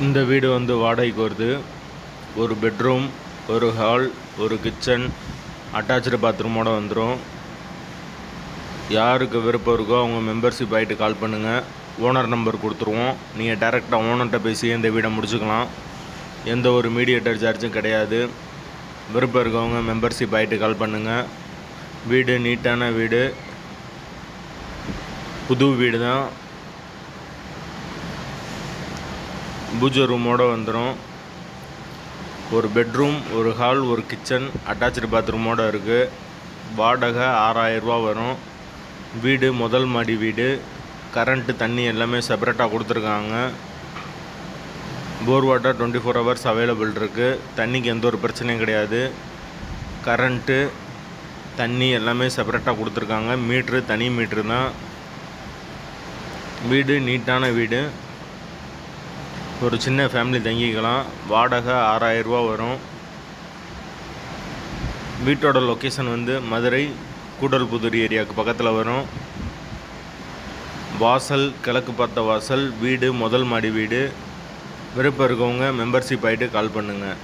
இந்த வீடு வந்து வாடகைக்கு வருது. ஒரு பெட்ரூம், ஒரு ஹால், ஒரு கிச்சன், அட்டாச்டு பாத்ரூமோடு வந்துடும். யாருக்கு விருப்பம் இருக்கோ அவங்க மெம்பர்ஷிப் ஆகிட்டு கால் பண்ணுங்கள். ஓனர் நம்பர் கொடுத்துருவோம். நீங்கள் டேரெக்டாக ஓனர்கிட்ட பேசி இந்த வீடை முடிச்சுக்கலாம். எந்த ஒரு மீடியேட்டர் சார்ஜும் கிடையாது. விருப்பம் இருக்கவங்க மெம்பர்ஷிப் ஆகிட்டு கால் பண்ணுங்கள். வீடு நீட்டான வீடு, புது வீடு தான். பூஜை ரூமோடு வந்துடும். ஒரு பெட்ரூம், ஒரு ஹால், ஒரு கிச்சன், அட்டாச்டு பாத்ரூமோடு இருக்குது. வாடகை 6000 ரூபா வரும். வீடு முதல் மாடி வீடு. கரண்ட்டு, தண்ணி எல்லாமே செப்பரேட்டாக கொடுத்துருக்காங்க. போர் வாட்டர் 24 ஹவர்ஸ் அவைலபிள் இருக்குது. தண்ணிக்கு எந்த ஒரு பிரச்சனையும் கிடையாது. கரண்ட்டு, தண்ணி எல்லாமே செப்பரேட்டாக கொடுத்துருக்காங்க. மீட்ரு தனி மீட்ரு தான். வீடு நீட்டான வீடு. ஒரு சின்ன ஃபேமிலி தங்கிக்கலாம். வாடகை 6000 ரூபா வரும். வீட்டோட லொக்கேஷன் வந்து மதுரை கூடல்புதூர் ஏரியாவுக்கு பக்கத்தில் வரும். வாசல் கிழக்கு பார்த்த வாசல். வீடு முதல் மாடி வீடு. விருப்பம் இருக்கவங்க மெம்பர்ஷிப் ஆகிட்டு கால் பண்ணுங்கள்.